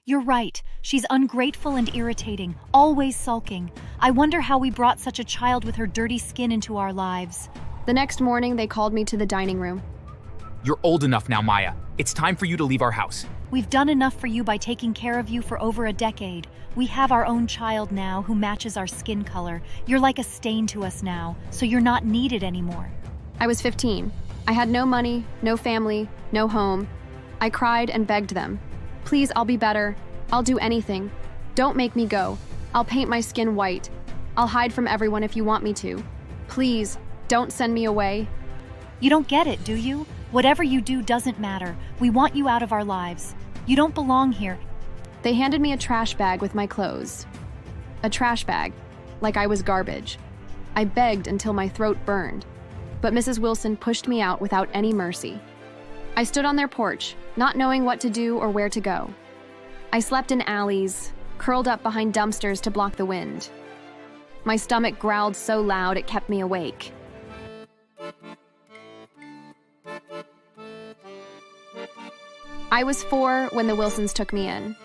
You're right. She's ungrateful and irritating, always sulking. I wonder how we brought such a child with her dirty skin into our lives. The next morning, they called me to the dining room. You're old enough now, Maya. It's time for you to leave our house. We've done enough for you by taking care of you for over a decade. We have our own child now who matches our skin color. You're like a stain to us now, so you're not needed anymore. I was 15. I had no money, no family, no home. I cried and begged them. Please, I'll be better. I'll do anything. Don't make me go. I'll paint my skin white. I'll hide from everyone if you want me to. Please, don't send me away. You don't get it, do you? Whatever you do doesn't matter. We want you out of our lives. You don't belong here. They handed me a trash bag with my clothes. A trash bag, like I was garbage. I begged until my throat burned, but Mrs. Wilson pushed me out without any mercy. I stood on their porch, not knowing what to do or where to go. I slept in alleys, curled up behind dumpsters to block the wind. My stomach growled so loud it kept me awake. I was 4 when the Wilsons took me in.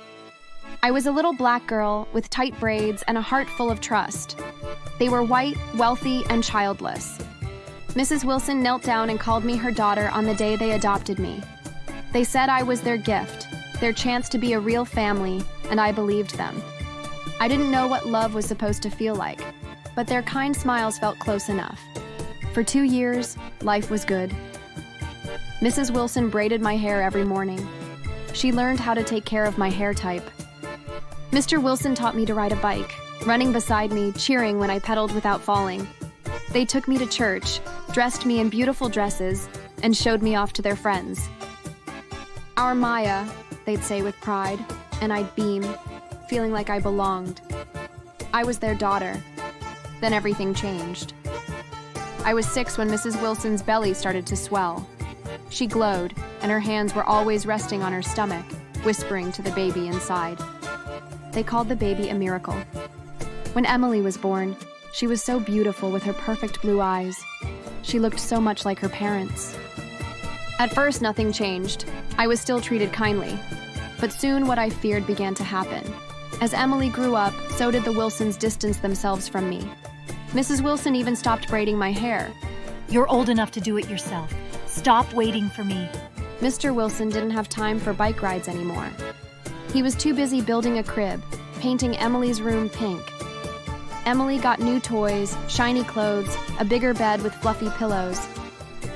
I was a little black girl with tight braids and a heart full of trust. They were white, wealthy, and childless. Mrs. Wilson knelt down and called me her daughter on the day they adopted me. They said I was their gift, their chance to be a real family, and I believed them. I didn't know what love was supposed to feel like, but their kind smiles felt close enough. For 2 years, life was good. Mrs. Wilson braided my hair every morning. She learned how to take care of my hair type. Mr. Wilson taught me to ride a bike, running beside me, cheering when I pedaled without falling. They took me to church, dressed me in beautiful dresses, and showed me off to their friends. "Our Maya," they'd say with pride, and I'd beam, feeling like I belonged. I was their daughter. Then everything changed. I was 6 when Mrs. Wilson's belly started to swell. She glowed, and her hands were always resting on her stomach, whispering to the baby inside. They called the baby a miracle. When Emily was born, she was so beautiful with her perfect blue eyes. She looked so much like her parents. At first, nothing changed. I was still treated kindly. But soon what I feared began to happen. As Emily grew up, so did the Wilsons distance themselves from me. Mrs. Wilson even stopped braiding my hair. You're old enough to do it yourself. Stop waiting for me. Mr. Wilson didn't have time for bike rides anymore. He was too busy building a crib, painting Emily's room pink. Emily got new toys, shiny clothes, a bigger bed with fluffy pillows.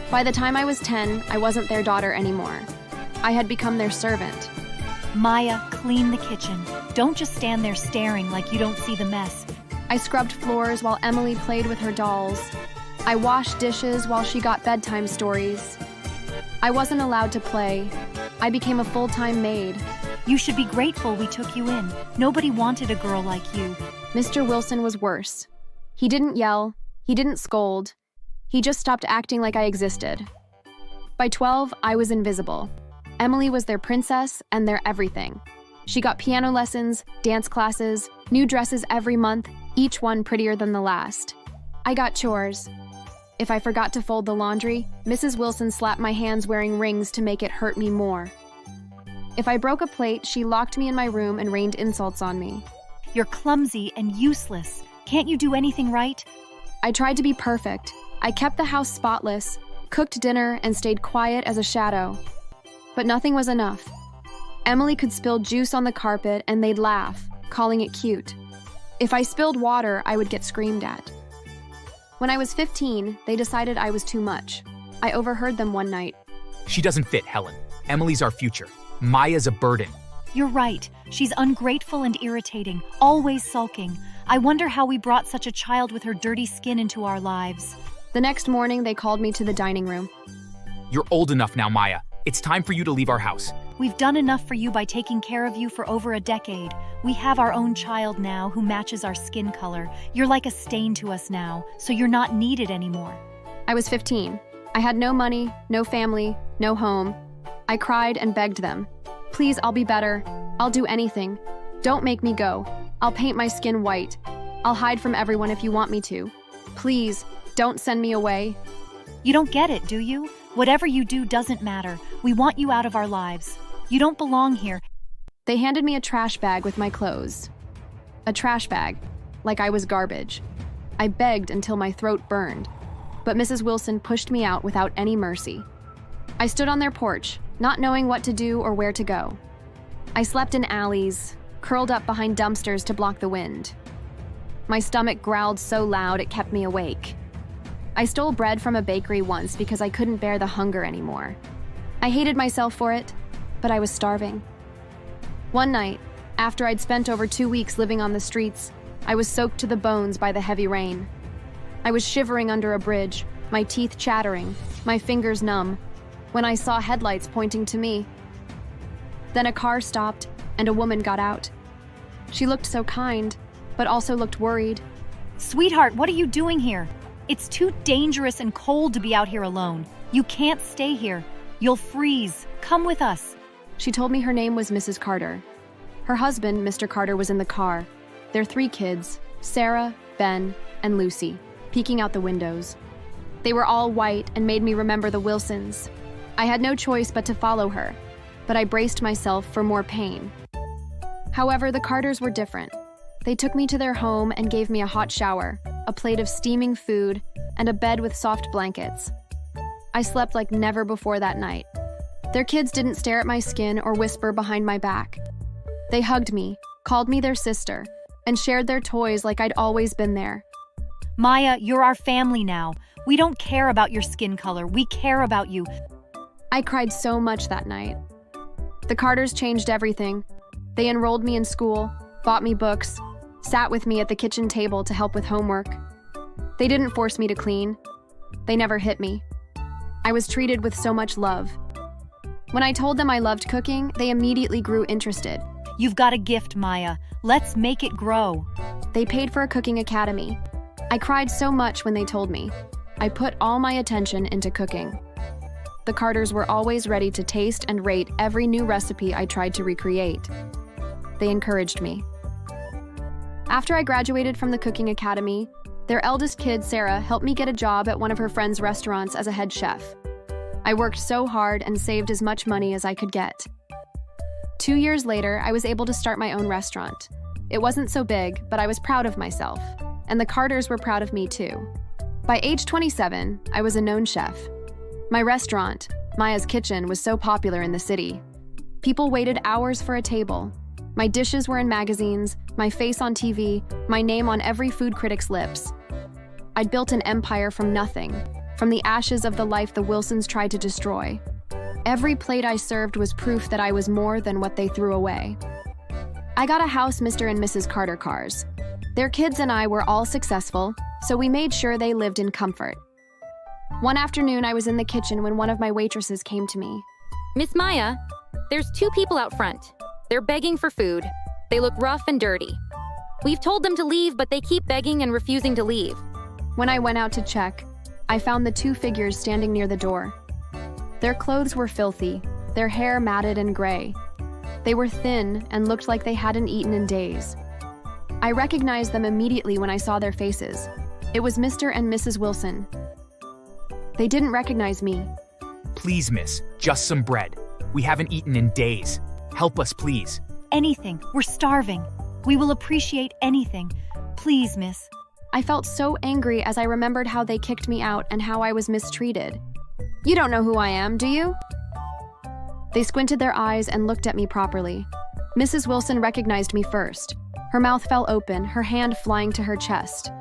By the time I was 10, I wasn't their daughter anymore. I had become their servant. Maya, clean the kitchen. Don't just stand there staring like you don't see the mess. I scrubbed floors while Emily played with her dolls. I washed dishes while she got bedtime stories. I wasn't allowed to play. I became a full-time maid. You should be grateful we took you in. Nobody wanted a girl like you. Mr. Wilson was worse. He didn't yell. He didn't scold. He just stopped acting like I existed. By 12, I was invisible. Emily was their princess and their everything. She got piano lessons, dance classes, new dresses every month, each one prettier than the last. I got chores. If I forgot to fold the laundry, Mrs. Wilson slapped my hands wearing rings to make it hurt me more. If I broke a plate, she locked me in my room and rained insults on me. You're clumsy and useless. Can't you do anything right? I tried to be perfect. I kept the house spotless, cooked dinner, and stayed quiet as a shadow. But nothing was enough. Emily could spill juice on the carpet and they'd laugh, calling it cute. If I spilled water, I would get screamed at. When I was 15, they decided I was too much. I overheard them one night. She doesn't fit, Helen. Emily's our future. Maya's a burden. You're right. She's ungrateful and irritating, always sulking. I wonder how we brought such a child with her dirty skin into our lives. The next morning, they called me to the dining room. You're old enough now, Maya. It's time for you to leave our house. We've done enough for you by taking care of you for over a decade. We have our own child now who matches our skin color. You're like a stain to us now, so you're not needed anymore. I was 15. I had no money, no family, no home. I cried and begged them. Please, I'll be better. I'll do anything. Don't make me go. I'll paint my skin white. I'll hide from everyone if you want me to. Please, don't send me away. You don't get it, do you? Whatever you do doesn't matter. We want you out of our lives. You don't belong here. They handed me a trash bag with my clothes. A trash bag, like I was garbage. I begged until my throat burned, but Mrs. Wilson pushed me out without any mercy. I stood on their porch, not knowing what to do or where to go. I slept in alleys, curled up behind dumpsters to block the wind. My stomach growled so loud it kept me awake. I stole bread from a bakery once because I couldn't bear the hunger anymore. I hated myself for it, but I was starving. One night, after I'd spent over 2 weeks living on the streets, I was soaked to the bones by the heavy rain. I was shivering under a bridge, my teeth chattering, my fingers numb, when I saw headlights pointing to me. Then a car stopped, and a woman got out. She looked so kind, but also looked worried. Sweetheart, what are you doing here? It's too dangerous and cold to be out here alone. You can't stay here. You'll freeze. Come with us. She told me her name was Mrs. Carter. Her husband, Mr. Carter, was in the car. Their 3 kids, Sarah, Ben, and Lucy, peeking out the windows. They were all white and made me remember the Wilsons. I had no choice but to follow her, but I braced myself for more pain. However, the Carters were different. They took me to their home and gave me a hot shower, a plate of steaming food, and a bed with soft blankets. I slept like never before that night. Their kids didn't stare at my skin or whisper behind my back. They hugged me, called me their sister, and shared their toys like I'd always been there. Maya, you're our family now. We don't care about your skin color. We care about you. I cried so much that night. The Carters changed everything. They enrolled me in school, bought me books, sat with me at the kitchen table to help with homework. They didn't force me to clean. They never hit me. I was treated with so much love. When I told them I loved cooking, they immediately grew interested. You've got a gift, Maya. Let's make it grow. They paid for a cooking academy. I cried so much when they told me. I put all my attention into cooking. The Carters were always ready to taste and rate every new recipe I tried to recreate. They encouraged me. After I graduated from the cooking academy, their eldest kid, Sarah, helped me get a job at one of her friends' restaurants as a head chef. I worked so hard and saved as much money as I could get. 2 years later, I was able to start my own restaurant. It wasn't so big, but I was proud of myself, and the Carters were proud of me too. By age 27, I was a known chef. My restaurant, Maya's Kitchen, was so popular in the city. People waited hours for a table. My dishes were in magazines, my face on TV, my name on every food critic's lips. I'd built an empire from nothing, from the ashes of the life the Wilsons tried to destroy. Every plate I served was proof that I was more than what they threw away. I got a house Mr. and Mrs. Carter cars. Their kids and I were all successful, so we made sure they lived in comfort. One afternoon, I was in the kitchen when one of my waitresses came to me. Miss Maya, there's 2 people out front. They're begging for food. They look rough and dirty. We've told them to leave, but they keep begging and refusing to leave. When I went out to check, I found the 2 figures standing near the door. Their clothes were filthy, their hair matted and gray. They were thin and looked like they hadn't eaten in days. I recognized them immediately when I saw their faces. It was Mr. and Mrs. Wilson. They didn't recognize me. Please, miss, just some bread. We haven't eaten in days. Help us, please. Anything. We're starving. We will appreciate anything. Please, miss. I felt so angry as I remembered how they kicked me out and how I was mistreated. You don't know who I am, do you? They squinted their eyes and looked at me properly. Mrs. Wilson recognized me first. Her mouth fell open, her hand flying to her chest.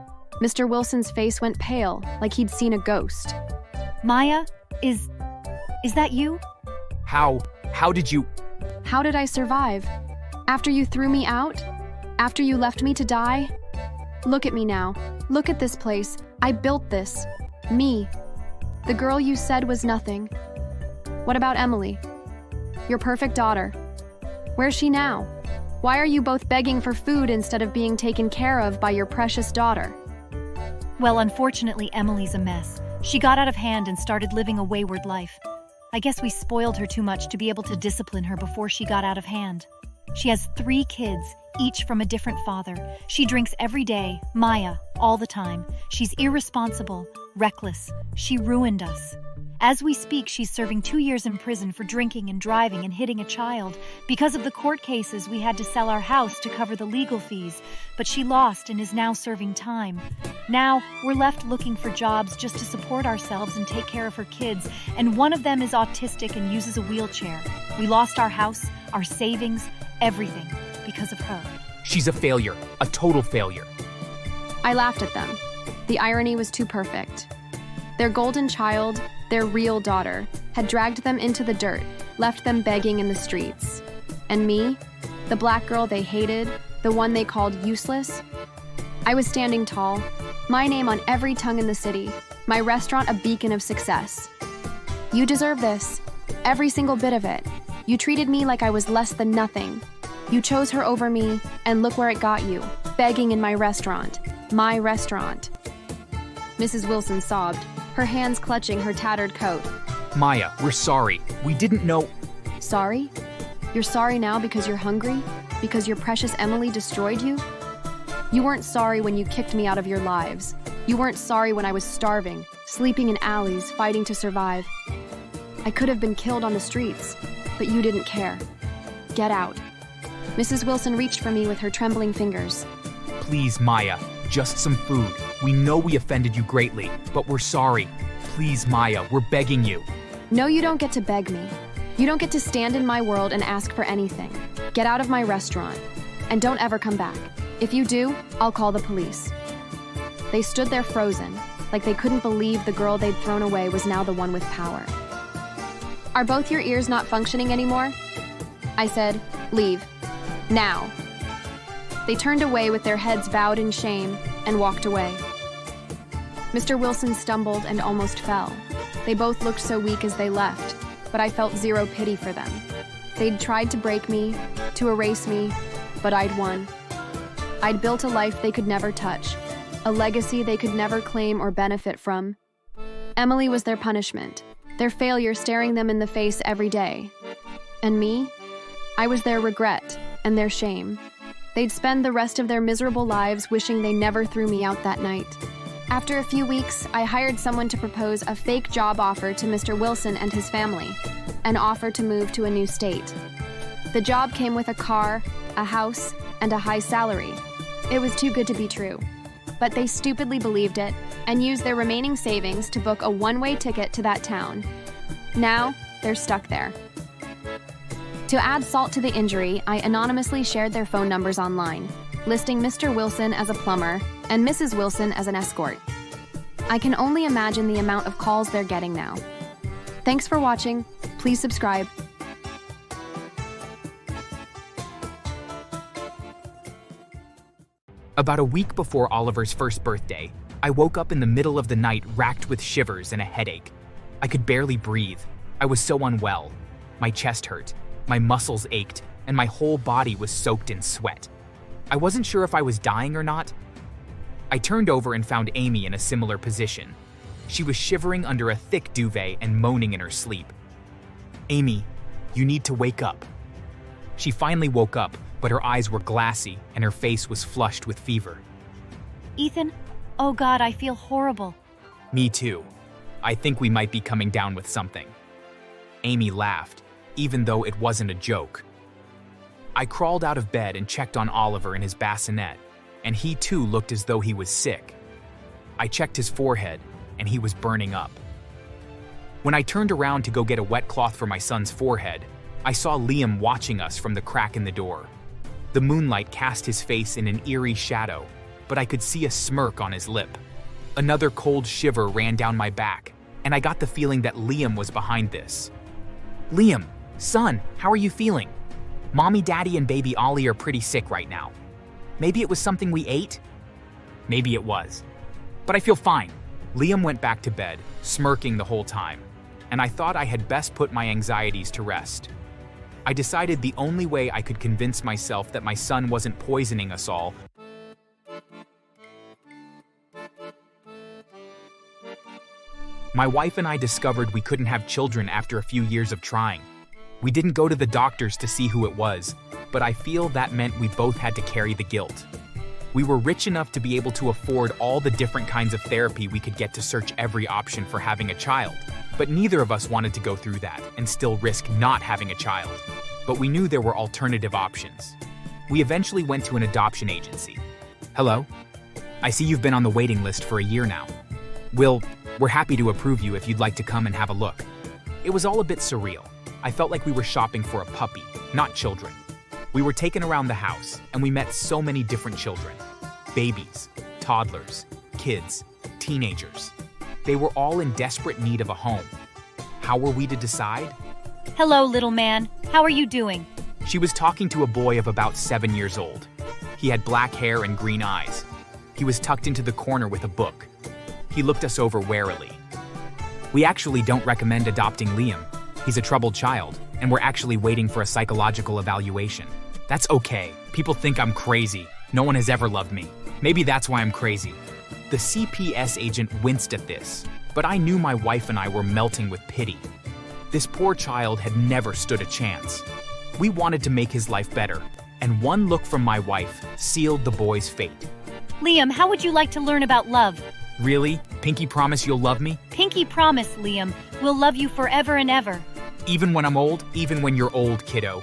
Mr. Wilson's face went pale, like he'd seen a ghost. Maya, is that you? How did you... How did I survive? After you threw me out? After you left me to die? Look at me now. Look at this place. I built this. Me. The girl you said was nothing. What about Emily? Your perfect daughter. Where's she now? Why are you both begging for food instead of being taken care of by your precious daughter? Well, unfortunately, Emily's a mess. She got out of hand and started living a wayward life. I guess we spoiled her too much to be able to discipline her before she got out of hand. She has 3 kids, each from a different father. She drinks every day, Maya, all the time. She's irresponsible, reckless. She ruined us. As we speak, she's serving 2 years in prison for drinking and driving and hitting a child. Because of the court cases, we had to sell our house to cover the legal fees, but she lost and is now serving time. Now, we're left looking for jobs just to support ourselves and take care of her kids, and one of them is autistic and uses a wheelchair. We lost our house, our savings, everything, because of her. She's a failure, a total failure. I laughed at them. The irony was too perfect. Their golden child, their real daughter, had dragged them into the dirt, left them begging in the streets. And me, the black girl they hated, the one they called useless, I was standing tall, my name on every tongue in the city, my restaurant a beacon of success. You deserve this, every single bit of it. You treated me like I was less than nothing. You chose her over me, and look where it got you, begging in my restaurant. My restaurant. Mrs. Wilson sobbed, her hands clutching her tattered coat. Maya, we're sorry. We didn't know. Sorry? You're sorry now because you're hungry? Because your precious Emily destroyed you? You weren't sorry when you kicked me out of your lives. You weren't sorry when I was starving, sleeping in alleys, fighting to survive. I could have been killed on the streets, but you didn't care. Get out. Mrs. Wilson reached for me with her trembling fingers. Please, Maya, just some food. We know we offended you greatly, but we're sorry. Please, Maya, we're begging you. No, you don't get to beg me. You don't get to stand in my world and ask for anything. Get out of my restaurant, and don't ever come back. If you do, I'll call the police. They stood there frozen, like they couldn't believe the girl they'd thrown away was now the one with power. Are both your ears not functioning anymore? I said, leave. Now. They turned away with their heads bowed in shame and walked away. Mr. Wilson stumbled and almost fell. They both looked so weak as they left, but I felt zero pity for them. They'd tried to break me, to erase me, but I'd won. I'd built a life they could never touch, a legacy they could never claim or benefit from. Emily was their punishment, their failure staring them in the face every day. And me? I was their regret and their shame. They'd spend the rest of their miserable lives wishing they never threw me out that night. After a few weeks, I hired someone to propose a fake job offer to Mr. Wilson and his family, an offer to move to a new state. The job came with a car, a house, and a high salary. It was too good to be true. But they stupidly believed it and used their remaining savings to book a one-way ticket to that town. Now, they're stuck there. To add salt to the injury, I anonymously shared their phone numbers online, listing Mr. Wilson as a plumber and Mrs. Wilson as an escort. I can only imagine the amount of calls they're getting now. Thanks for watching. Please subscribe. About a week before Oliver's first birthday, I woke up in the middle of the night racked with shivers and a headache. I could barely breathe. I was so unwell. My chest hurt, my muscles ached, and my whole body was soaked in sweat. I wasn't sure if I was dying or not. I turned over and found Amy in a similar position. She was shivering under a thick duvet and moaning in her sleep. Amy, you need to wake up. She finally woke up, but her eyes were glassy and her face was flushed with fever. Ethan, oh God, I feel horrible. Me too. I think we might be coming down with something. Amy laughed, even though it wasn't a joke. I crawled out of bed and checked on Oliver in his bassinet, and he too looked as though he was sick. I checked his forehead, and he was burning up. When I turned around to go get a wet cloth for my son's forehead, I saw Liam watching us from the crack in the door. The moonlight cast his face in an eerie shadow, but I could see a smirk on his lip. Another cold shiver ran down my back, and I got the feeling that Liam was behind this. Liam, son, how are you feeling? Mommy, Daddy, and baby Ollie are pretty sick right now. Maybe it was something we ate? Maybe it was. But I feel fine. Liam went back to bed, smirking the whole time, and I thought I had best put my anxieties to rest. I decided the only way I could convince myself that my son wasn't poisoning us all. My wife and I discovered we couldn't have children after a few years of trying. We didn't go to the doctors to see who it was, but I feel that meant we both had to carry the guilt. We were rich enough to be able to afford all the different kinds of therapy we could get to search every option for having a child. But neither of us wanted to go through that and still risk not having a child. But we knew there were alternative options. We eventually went to an adoption agency. Hello? I see you've been on the waiting list for a year now. We're happy to approve you if you'd like to come and have a look. It was all a bit surreal. I felt like we were shopping for a puppy, not children. We were taken around the house, and we met so many different children. Babies, toddlers, kids, teenagers. They were all in desperate need of a home. How were we to decide? Hello, little man. How are you doing? She was talking to a boy of about 7 years old. He had black hair and green eyes. He was tucked into the corner with a book. He looked us over warily. We actually don't recommend adopting Liam. He's a troubled child, and we're actually waiting for a psychological evaluation. That's okay. People think I'm crazy. No one has ever loved me. Maybe that's why I'm crazy. The CPS agent winced at this, but I knew my wife and I were melting with pity. This poor child had never stood a chance. We wanted to make his life better, and one look from my wife sealed the boy's fate. Liam, how would you like to learn about love? Really? Pinky promise you'll love me? Pinky promise, Liam. We'll love you forever and ever. Even when I'm old? Even when you're old, kiddo.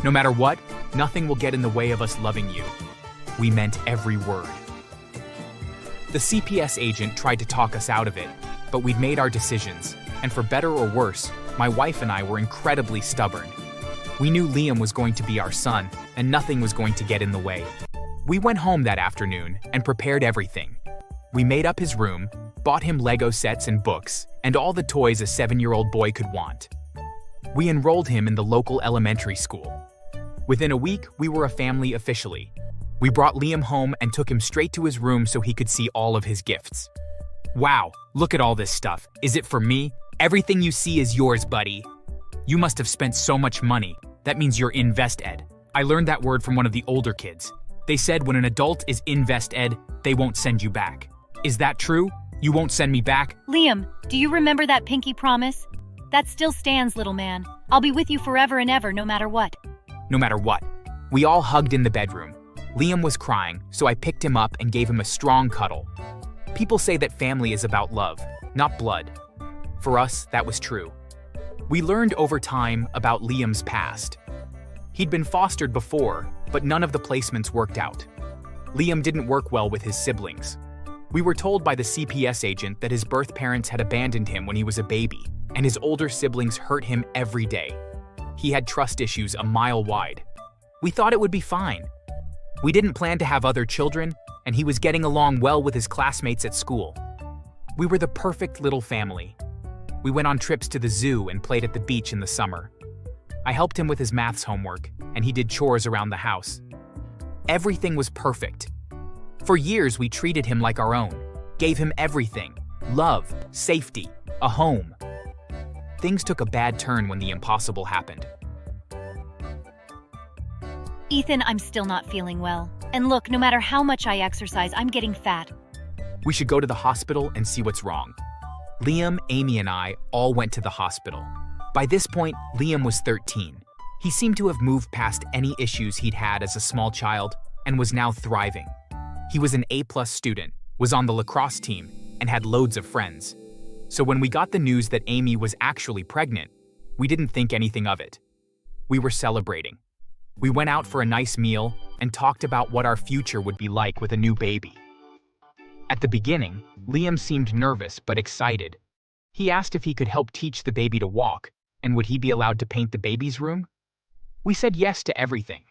No matter what, nothing will get in the way of us loving you. We meant every word. The CPS agent tried to talk us out of it, but we'd made our decisions, and for better or worse, my wife and I were incredibly stubborn. We knew Liam was going to be our son, and nothing was going to get in the way. We went home that afternoon and prepared everything. We made up his room, bought him Lego sets and books, and all the toys a 7-year-old boy could want. We enrolled him in the local elementary school. Within a week, we were a family officially. We brought Liam home and took him straight to his room so he could see all of his gifts. Wow, look at all this stuff. Is it for me? Everything you see is yours, buddy. You must have spent so much money. That means you're invest-ed. I learned that word from one of the older kids. They said when an adult is invest-ed, they won't send you back. Is that true? You won't send me back? Liam, do you remember that pinky promise? That still stands, little man. I'll be with you forever and ever, no matter what. No matter what. We all hugged in the bedroom. Liam was crying, so I picked him up and gave him a strong cuddle. People say that family is about love, not blood. For us, that was true. We learned over time about Liam's past. He'd been fostered before, but none of the placements worked out. Liam didn't work well with his siblings. We were told by the CPS agent that his birth parents had abandoned him when he was a baby, and his older siblings hurt him every day. He had trust issues a mile wide. We thought it would be fine. We didn't plan to have other children, and he was getting along well with his classmates at school. We were the perfect little family. We went on trips to the zoo and played at the beach in the summer. I helped him with his maths homework, and he did chores around the house. Everything was perfect. For years, we treated him like our own, gave him everything: love, safety, a home. Things took a bad turn when the impossible happened. Ethan, I'm still not feeling well. And look, no matter how much I exercise, I'm getting fat. We should go to the hospital and see what's wrong. Liam, Amy, and I all went to the hospital. By this point, Liam was 13. He seemed to have moved past any issues he'd had as a small child and was now thriving. He was an A-plus student, was on the lacrosse team, and had loads of friends. So when we got the news that Amy was actually pregnant, we didn't think anything of it. We were celebrating. We went out for a nice meal and talked about what our future would be like with a new baby. At the beginning, Liam seemed nervous but excited. He asked if he could help teach the baby to walk, and would he be allowed to paint the baby's room? We said yes to everything.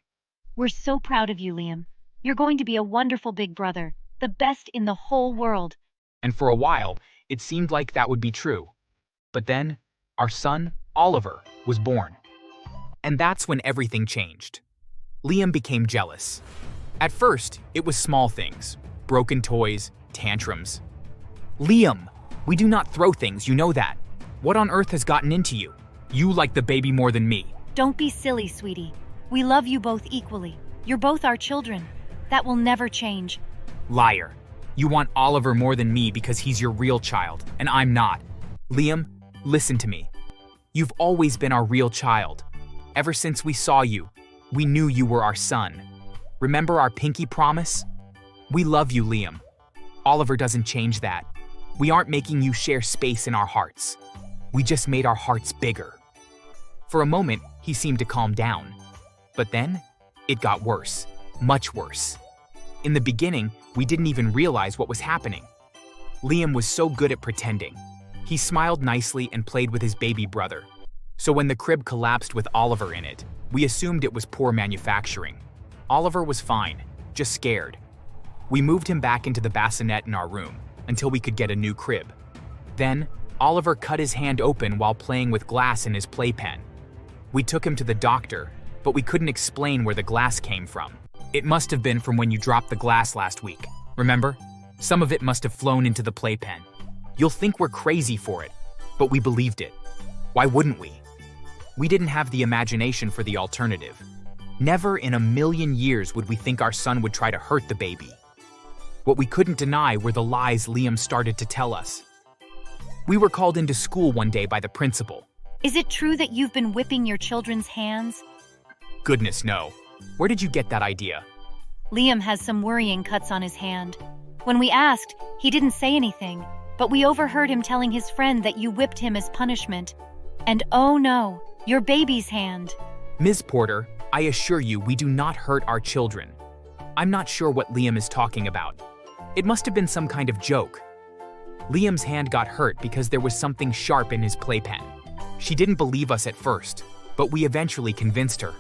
We're so proud of you, Liam. You're going to be a wonderful big brother, the best in the whole world. And for a while, it seemed like that would be true. But then, our son, Oliver, was born. And that's when everything changed. Liam became jealous. At first, it was small things: broken toys, tantrums. Liam, we do not throw things, you know that. What on earth has gotten into you? You like the baby more than me. Don't be silly, sweetie. We love you both equally. You're both our children. That will never change. Liar. You want Oliver more than me because he's your real child, and I'm not. Liam, listen to me. You've always been our real child. Ever since we saw you, we knew you were our son. Remember our pinky promise? We love you, Liam. Oliver doesn't change that. We aren't making you share space in our hearts. we just made our hearts bigger. For a moment, he seemed to calm down. But then, it got worse, much worse. In the beginning, we didn't even realize what was happening. Liam was so good at pretending. He smiled nicely and played with his baby brother. So when the crib collapsed with Oliver in it, we assumed it was poor manufacturing. Oliver was fine, just scared. We moved him back into the bassinet in our room until we could get a new crib. Then, Oliver cut his hand open while playing with glass in his playpen. We took him to the doctor, but we couldn't explain where the glass came from. It must have been from when you dropped the glass last week. Remember? Some of it must have flown into the playpen. You'll think we're crazy for it, but we believed it. Why wouldn't we? We didn't have the imagination for the alternative. Never in a million years would we think our son would try to hurt the baby. What we couldn't deny were the lies Liam started to tell us. We were called into school one day by the principal. Is it true that you've been whipping your children's hands? Goodness, no. Where did you get that idea? Liam has some worrying cuts on his hand. When we asked, he didn't say anything, but we overheard him telling his friend that you whipped him as punishment. And oh no, your baby's hand. Ms. Porter, I assure you we do not hurt our children. I'm not sure what Liam is talking about. It must have been some kind of joke. Liam's hand got hurt because there was something sharp in his playpen. She didn't believe us at first, but we eventually convinced her.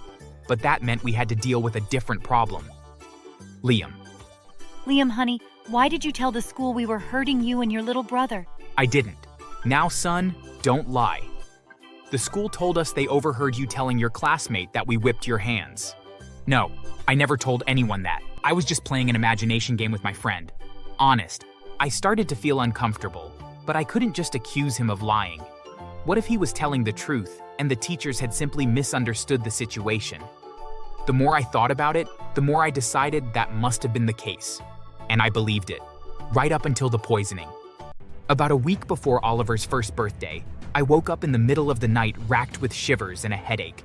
But that meant we had to deal with a different problem. Liam, Honey, why did you tell the school we were hurting you and your little brother? I didn't. Now, son, don't lie. The school told us they overheard you telling your classmate that we whipped your hands. No, I never told anyone that. I was just playing an imagination game with my friend. Honest, I started to feel uncomfortable, but I couldn't just accuse him of lying. What if he was telling the truth and the teachers had simply misunderstood the situation? The more I thought about it, the more I decided that must have been the case. And I believed it, right up until the poisoning. About a week before Oliver's first birthday, I woke up in the middle of the night racked with shivers and a headache.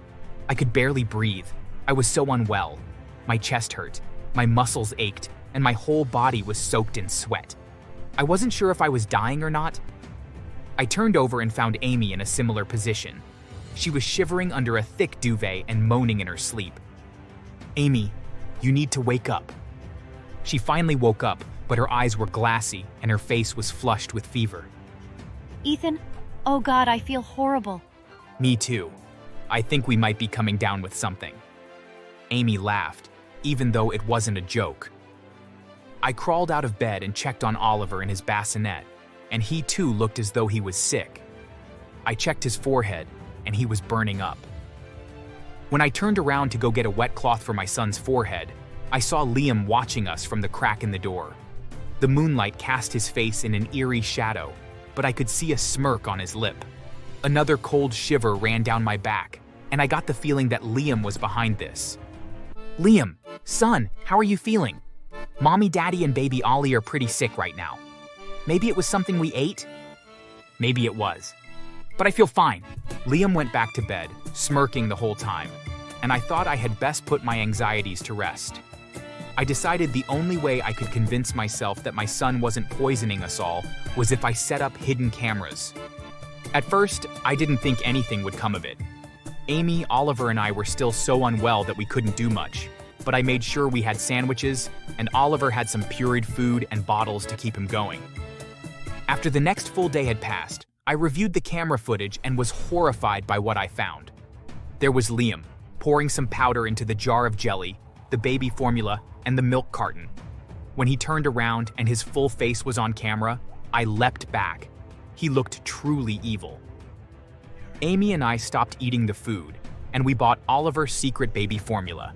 I could barely breathe. I was so unwell. My chest hurt, my muscles ached, and my whole body was soaked in sweat. I wasn't sure if I was dying or not. I turned over and found Amy in a similar position. She was shivering under a thick duvet and moaning in her sleep. Amy, you need to wake up. She finally woke up, but her eyes were glassy and her face was flushed with fever. Ethan, oh God, I feel horrible. Me too. I think we might be coming down with something. Amy laughed, even though it wasn't a joke. I crawled out of bed and checked on Oliver in his bassinet, and he too looked as though he was sick. I checked his forehead, and he was burning up. When I turned around to go get a wet cloth for my son's forehead, I saw Liam watching us from the crack in the door. The moonlight cast his face in an eerie shadow, but I could see a smirk on his lip. Another cold shiver ran down my back, and I got the feeling that Liam was behind this. Liam, son, how are you feeling? Mommy, Daddy, and baby Ollie are pretty sick right now. Maybe it was something we ate? Maybe it was. But I feel fine. Liam went back to bed, smirking the whole time, and I thought I had best put my anxieties to rest. I decided the only way I could convince myself that my son wasn't poisoning us all was if I set up hidden cameras. At first, I didn't think anything would come of it. Amy, Oliver, and I were still so unwell that we couldn't do much, but I made sure we had sandwiches, and Oliver had some pureed food and bottles to keep him going. After the next full day had passed, I reviewed the camera footage and was horrified by what I found. There was Liam, pouring some powder into the jar of jelly, the baby formula, and the milk carton. When he turned around and his full face was on camera, I leapt back. He looked truly evil. Amy and I stopped eating the food, and we bought Oliver's secret baby formula.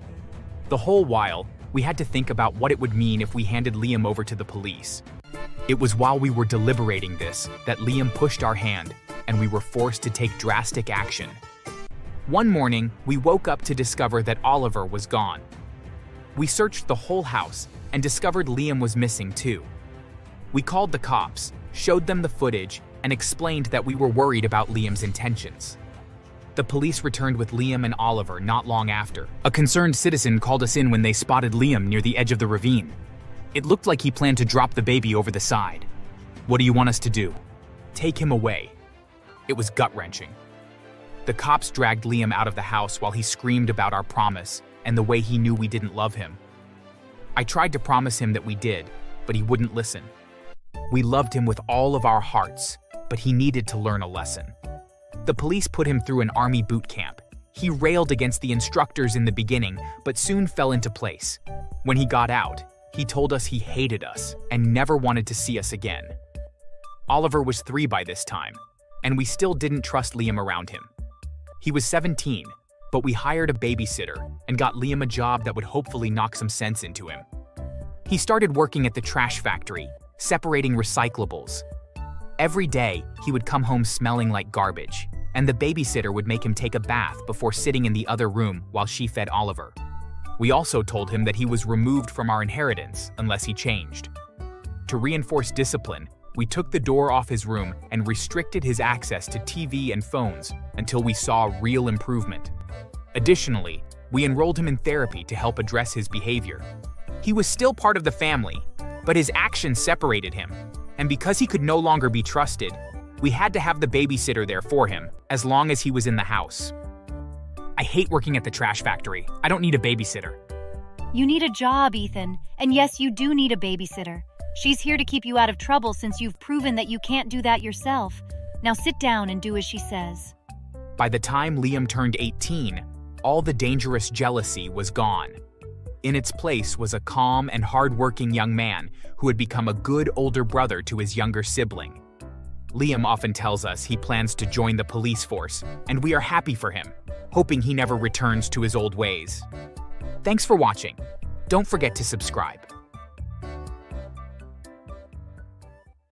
The whole while, we had to think about what it would mean if we handed Liam over to the police. It was while we were deliberating this that Liam pushed our hand, and we were forced to take drastic action. One morning, we woke up to discover that Oliver was gone. We searched the whole house and discovered Liam was missing too. We called the cops, showed them the footage, and explained that we were worried about Liam's intentions. The police returned with Liam and Oliver not long after. A concerned citizen called us in when they spotted Liam near the edge of the ravine. It looked like he planned to drop the baby over the side. What do you want us to do? Take him away. It was gut-wrenching. The cops dragged Liam out of the house while he screamed about our promise and the way he knew we didn't love him. I tried to promise him that we did, but he wouldn't listen. We loved him with all of our hearts, but he needed to learn a lesson. The police put him through an army boot camp. He railed against the instructors in the beginning, but soon fell into place. When he got out, he told us he hated us and never wanted to see us again. Oliver was 3 by this time, and we still didn't trust Liam around him. He was 17, but we hired a babysitter and got Liam a job that would hopefully knock some sense into him. He started working at the trash factory, separating recyclables. Every day, he would come home smelling like garbage, and the babysitter would make him take a bath before sitting in the other room while she fed Oliver. We also told him that he was removed from our inheritance unless he changed. To reinforce discipline, we took the door off his room and restricted his access to TV and phones until we saw real improvement. Additionally, we enrolled him in therapy to help address his behavior. He was still part of the family, but his actions separated him, and because he could no longer be trusted, we had to have the babysitter there for him as long as he was in the house. I hate working at the trash factory. I don't need a babysitter. You need a job, Ethan, and yes, you do need a babysitter. She's here to keep you out of trouble since you've proven that you can't do that yourself. Now sit down and do as she says. By the time Liam turned 18, all the dangerous jealousy was gone. In its place was a calm and hard-working young man who had become a good older brother to his younger sibling. Liam often tells us he plans to join the police force, and we are happy for him, hoping he never returns to his old ways. Thanks for watching. Don't forget to subscribe.